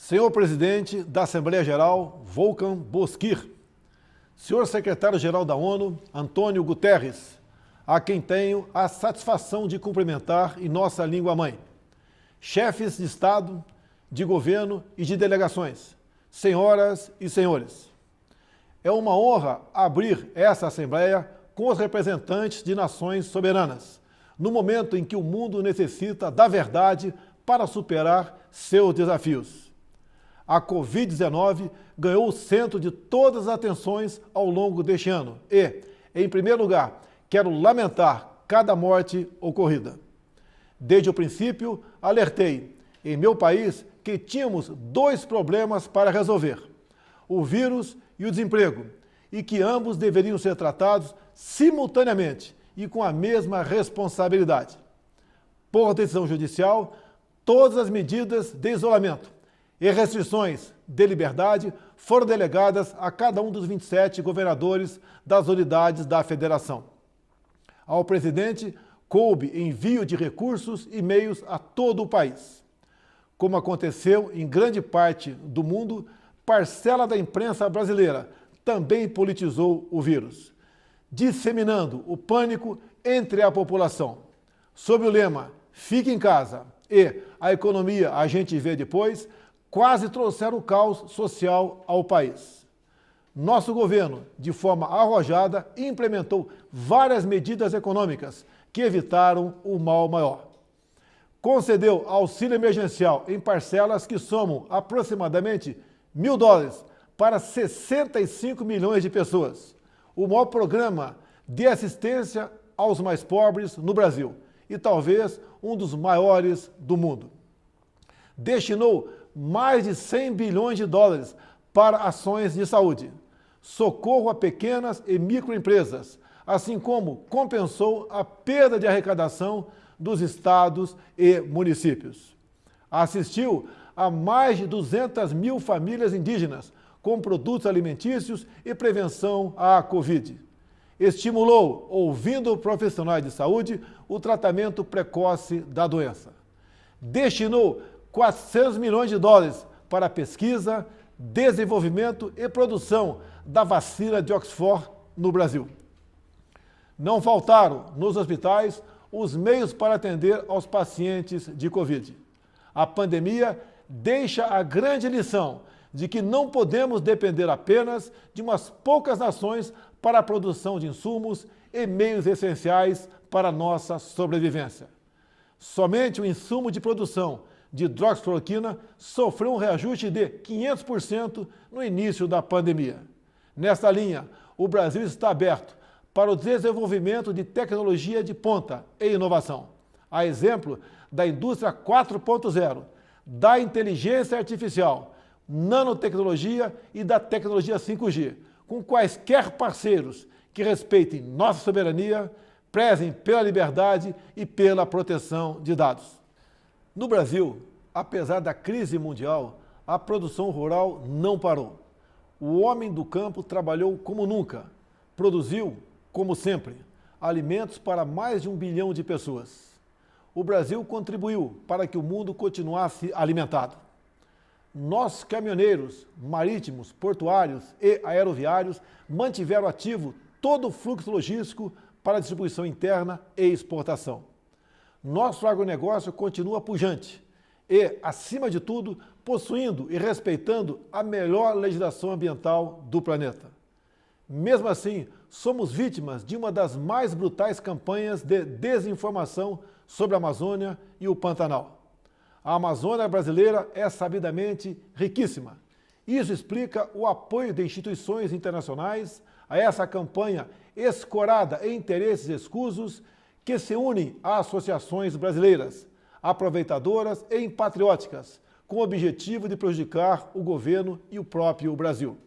Senhor Presidente da Assembleia Geral, Volkan Bozkır, Senhor Secretário-Geral da ONU, Antônio Guterres, a quem tenho a satisfação de cumprimentar em nossa língua-mãe, chefes de Estado, de governo e de delegações, senhoras e senhores. É uma honra abrir essa Assembleia com os representantes de nações soberanas, no momento em que o mundo necessita da verdade para superar seus desafios. A Covid-19 ganhou o centro de todas as atenções ao longo deste ano e, em primeiro lugar, quero lamentar cada morte ocorrida. Desde o princípio, alertei, em meu país, que tínhamos dois problemas para resolver, o vírus e o desemprego, e que ambos deveriam ser tratados simultaneamente e com a mesma responsabilidade. Por decisão judicial, todas as medidas de isolamento e restrições de liberdade foram delegadas a cada um dos 27 governadores das unidades da federação. Ao presidente, coube envio de recursos e meios a todo o país. Como aconteceu em grande parte do mundo, parcela da imprensa brasileira também politizou o vírus, disseminando o pânico entre a população. Sob o lema "Fique em casa" e "A economia a gente vê depois", quase trouxeram o caos social ao país. Nosso governo, de forma arrojada, implementou várias medidas econômicas que evitaram o mal maior. Concedeu auxílio emergencial em parcelas que somam aproximadamente $1.000 para 65 milhões de pessoas, o maior programa de assistência aos mais pobres no Brasil e talvez um dos maiores do mundo. Destinou mais de $100 bilhões para ações de saúde, socorro a pequenas e microempresas, assim como compensou a perda de arrecadação dos estados e municípios. Assistiu a mais de 200 mil famílias indígenas com produtos alimentícios e prevenção à Covid. Estimulou, ouvindo profissionais de saúde, o tratamento precoce da doença. Destinou $400 milhões para pesquisa, desenvolvimento e produção da vacina de Oxford no Brasil. Não faltaram, nos hospitais, os meios para atender aos pacientes de Covid. A pandemia deixa a grande lição de que não podemos depender apenas de umas poucas nações para a produção de insumos e meios essenciais para a nossa sobrevivência. Somente o insumo de produção de hidroxicloroquina sofreu um reajuste de 500% no início da pandemia. Nesta linha, o Brasil está aberto para o desenvolvimento de tecnologia de ponta e inovação, a exemplo da indústria 4.0, da inteligência artificial, nanotecnologia e da tecnologia 5G, com quaisquer parceiros que respeitem nossa soberania, prezem pela liberdade e pela proteção de dados. No Brasil, apesar da crise mundial, a produção rural não parou. O homem do campo trabalhou como nunca, produziu, como sempre, alimentos para mais de 1 bilhão de pessoas. O Brasil contribuiu para que o mundo continuasse alimentado. Nossos caminhoneiros, marítimos, portuários e aeroviários mantiveram ativo todo o fluxo logístico para a distribuição interna e exportação. Nosso agronegócio continua pujante e, acima de tudo, possuindo e respeitando a melhor legislação ambiental do planeta. Mesmo assim, somos vítimas de uma das mais brutais campanhas de desinformação sobre a Amazônia e o Pantanal. A Amazônia brasileira é sabidamente riquíssima. Isso explica o apoio de instituições internacionais a essa campanha escorada em interesses escusos que se unem a associações brasileiras, aproveitadoras e patrióticas, com o objetivo de prejudicar o governo e o próprio Brasil.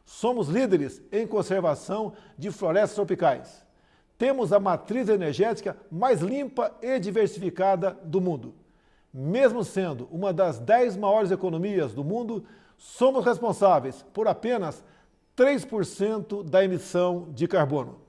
Somos líderes em conservação de florestas tropicais. Temos a matriz energética mais limpa e diversificada do mundo. Mesmo sendo uma das 10 maiores economias do mundo, somos responsáveis por apenas 3% da emissão de carbono.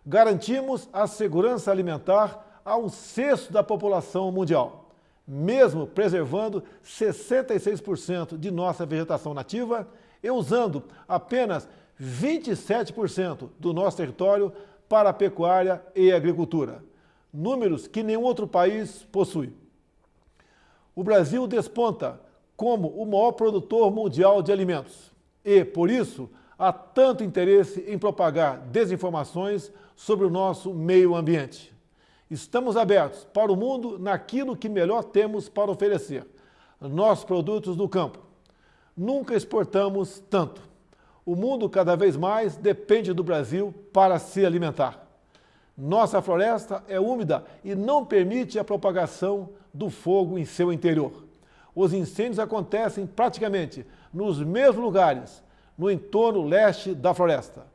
Garantimos a segurança alimentar a 1/6 da população mundial. mesmo preservando 66% de nossa vegetação nativa e usando apenas 27% do nosso território para a pecuária e agricultura, números que nenhum outro país possui. O Brasil desponta como o maior produtor mundial de alimentos e, por isso, há tanto interesse em propagar desinformações sobre o nosso meio ambiente. Estamos abertos para o mundo naquilo que melhor temos para oferecer, nossos produtos do campo. Nunca exportamos tanto. O mundo cada vez mais depende do Brasil para se alimentar. Nossa floresta é úmida e não permite a propagação do fogo em seu interior. Os incêndios acontecem praticamente nos mesmos lugares, no entorno leste da floresta,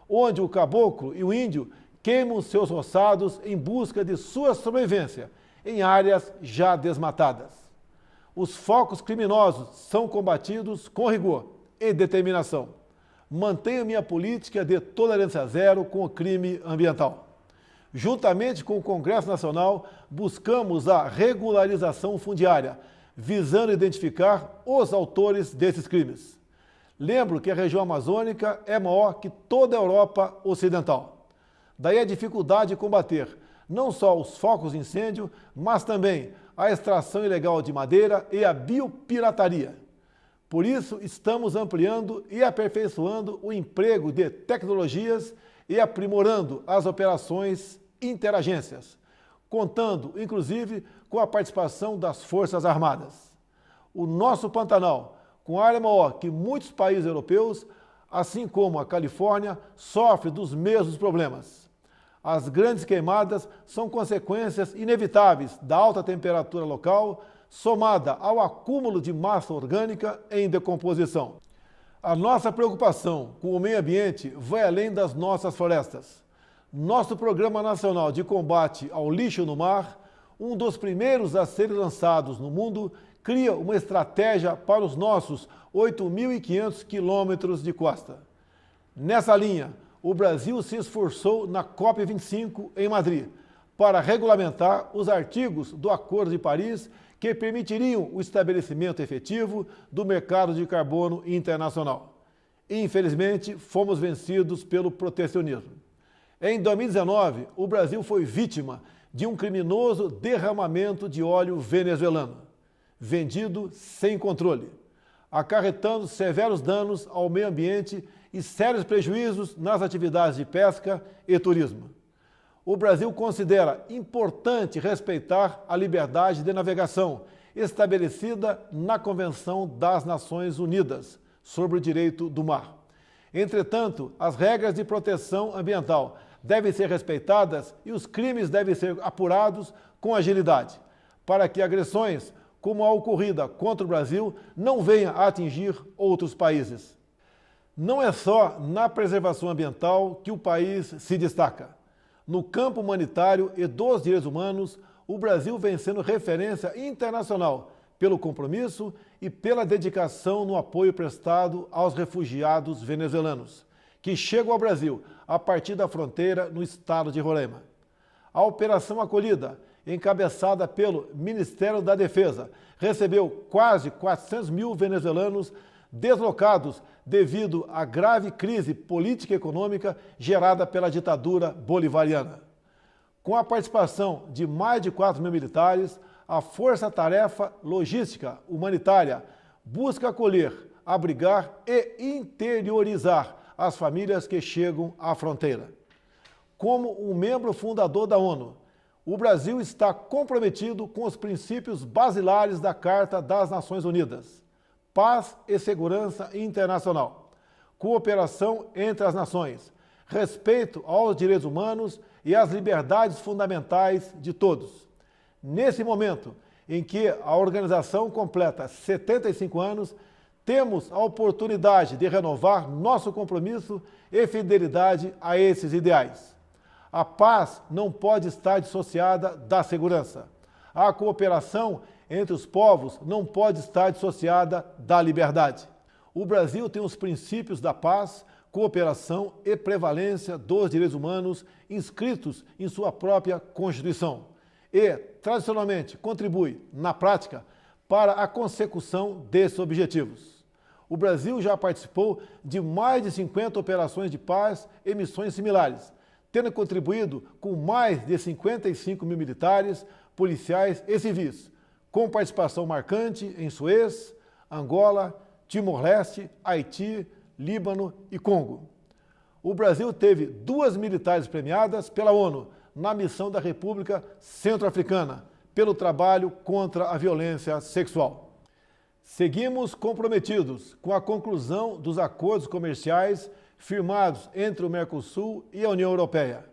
onde o caboclo e o índio queimam seus roçados em busca de sua sobrevivência em áreas já desmatadas. Os focos criminosos são combatidos com rigor e determinação. Mantenho minha política de tolerância zero com o crime ambiental. Juntamente com o Congresso Nacional, buscamos a regularização fundiária, visando identificar os autores desses crimes. Lembro que a região amazônica é maior que toda a Europa Ocidental. Daí a dificuldade de combater não só os focos de incêndio, mas também a extração ilegal de madeira e a biopirataria. Por isso, estamos ampliando e aperfeiçoando o emprego de tecnologias e aprimorando as operações interagências, contando, inclusive, com a participação das Forças Armadas. O nosso Pantanal, com área maior que muitos países europeus, assim como a Califórnia, sofre dos mesmos problemas. As grandes queimadas são consequências inevitáveis da alta temperatura local, somada ao acúmulo de massa orgânica em decomposição. A nossa preocupação com o meio ambiente vai além das nossas florestas. Nosso Programa Nacional de Combate ao Lixo no Mar, um dos primeiros a serem lançados no mundo, cria uma estratégia para os nossos 8.500 quilômetros de costa. Nessa linha, o Brasil se esforçou na COP25 em Madrid para regulamentar os artigos do Acordo de Paris que permitiriam o estabelecimento efetivo do mercado de carbono internacional. Infelizmente, fomos vencidos pelo protecionismo. Em 2019, o Brasil foi vítima de um criminoso derramamento de óleo venezuelano, vendido sem controle, acarretando severos danos ao meio ambiente e sérios prejuízos nas atividades de pesca e turismo. O Brasil considera importante respeitar a liberdade de navegação estabelecida na Convenção das Nações Unidas sobre o Direito do Mar. Entretanto, as regras de proteção ambiental devem ser respeitadas e os crimes devem ser apurados com agilidade, para que agressões como a ocorrida contra o Brasil não venham a atingir outros países. Não é só na preservação ambiental que o país se destaca. No campo humanitário e dos direitos humanos, o Brasil vem sendo referência internacional pelo compromisso e pela dedicação no apoio prestado aos refugiados venezuelanos, que chegam ao Brasil a partir da fronteira no estado de Roraima. A Operação Acolhida, encabeçada pelo Ministério da Defesa, recebeu quase 400 mil venezuelanos deslocados devido à grave crise política e econômica gerada pela ditadura bolivariana. Com a participação de mais de 4 mil militares, a Força Tarefa Logística Humanitária busca acolher, abrigar e interiorizar as famílias que chegam à fronteira. Como um membro fundador da ONU, o Brasil está comprometido com os princípios basilares da Carta das Nações Unidas: paz e segurança internacional, cooperação entre as nações, respeito aos direitos humanos e às liberdades fundamentais de todos. Nesse momento em que a organização completa 75 anos, temos a oportunidade de renovar nosso compromisso e fidelidade a esses ideais. A paz não pode estar dissociada da segurança. A cooperação entre os povos não pode estar dissociada da liberdade. O Brasil tem os princípios da paz, cooperação e prevalência dos direitos humanos inscritos em sua própria Constituição. e, tradicionalmente, contribui, na prática, para a consecução desses objetivos. O Brasil já participou de mais de 50 operações de paz e missões similares, tendo contribuído com mais de 55 mil militares, policiais e civis, com participação marcante em Suez, Angola, Timor-Leste, Haiti, Líbano e Congo. O Brasil teve 2 militares premiadas pela ONU na missão da República Centro-Africana, pelo trabalho contra a violência sexual. Seguimos comprometidos com a conclusão dos acordos comerciais firmados entre o Mercosul e a União Europeia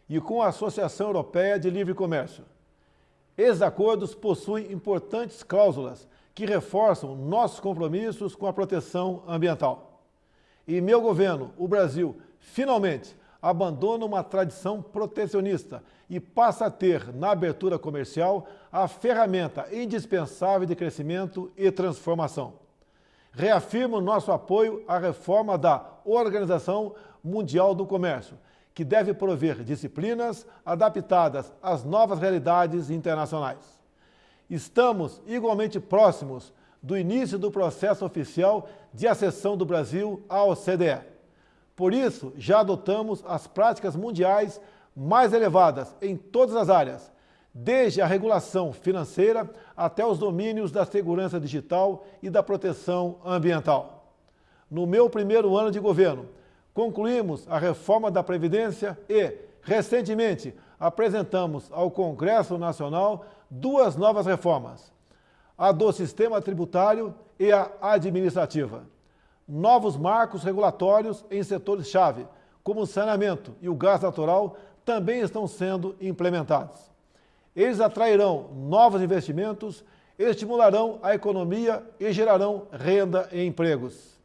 e com a Associação Europeia de Livre Comércio. Esses acordos possuem importantes cláusulas que reforçam nossos compromissos com a proteção ambiental. E meu governo, o Brasil, finalmente abandona uma tradição protecionista e passa a ter, na abertura comercial, a ferramenta indispensável de crescimento e transformação. Reafirmo nosso apoio à reforma da Organização Mundial do Comércio, que deve prover disciplinas adaptadas às novas realidades internacionais. Estamos igualmente próximos do início do processo oficial de acessão do Brasil à OCDE. Por isso, já adotamos as práticas mundiais mais elevadas em todas as áreas, desde a regulação financeira até os domínios da segurança digital e da proteção ambiental. No meu primeiro ano de governo, concluímos a reforma da Previdência e, recentemente, apresentamos ao Congresso Nacional 2 novas reformas, a do sistema tributário e a administrativa. Novos marcos regulatórios em setores-chave, como o saneamento e o gás natural, também estão sendo implementados. Eles atrairão novos investimentos, estimularão a economia e gerarão renda e empregos.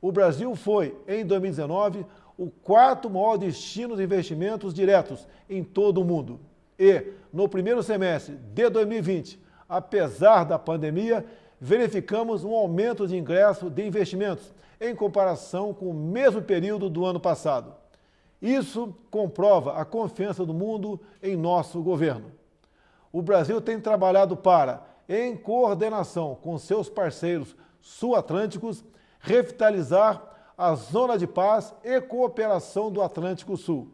O Brasil foi, em 2019, o 4º maior destino de investimentos diretos em todo o mundo. E, no primeiro semestre de 2020, apesar da pandemia, verificamos um aumento de ingresso de investimentos em comparação com o mesmo período do ano passado. Isso comprova a confiança do mundo em nosso governo. O Brasil tem trabalhado para, em coordenação com seus parceiros sul-atlânticos, revitalizar a zona de paz e cooperação do Atlântico Sul.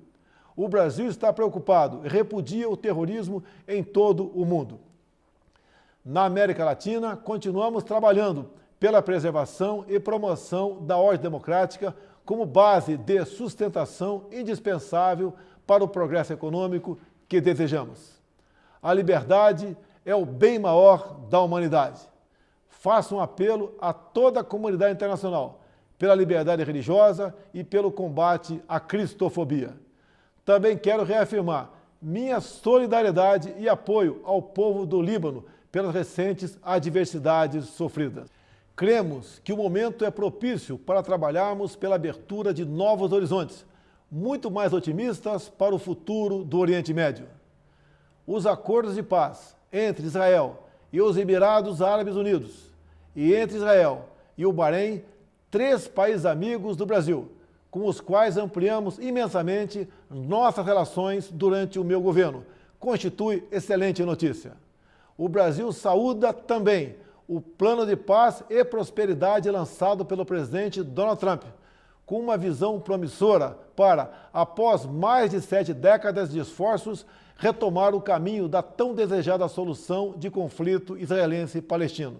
O Brasil está preocupado e repudia o terrorismo em todo o mundo. Na América Latina, continuamos trabalhando pela preservação e promoção da ordem democrática como base de sustentação indispensável para o progresso econômico que desejamos. A liberdade é o bem maior da humanidade. Faço um apelo a toda a comunidade internacional pela liberdade religiosa e pelo combate à cristofobia. Também quero reafirmar minha solidariedade e apoio ao povo do Líbano pelas recentes adversidades sofridas. Cremos que o momento é propício para trabalharmos pela abertura de novos horizontes, muito mais otimistas para o futuro do Oriente Médio. Os acordos de paz entre Israel e os Emirados Árabes Unidos e entre Israel e o Bahrein, 3 países amigos do Brasil, com os quais ampliamos imensamente nossas relações durante o meu governo, constitui excelente notícia. O Brasil saúda também o plano de paz e prosperidade lançado pelo presidente Donald Trump, com uma visão promissora para, após mais de 7 décadas de esforços, retomar o caminho da tão desejada solução de conflito israelense-palestino.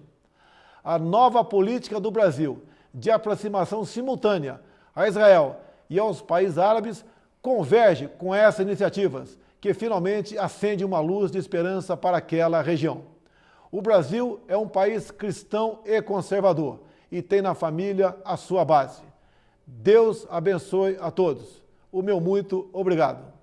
A nova política do Brasil de aproximação simultânea a Israel e aos países árabes converge com essas iniciativas, que finalmente acende uma luz de esperança para aquela região. O Brasil é um país cristão e conservador e tem na família a sua base. Deus abençoe a todos. O meu muito obrigado.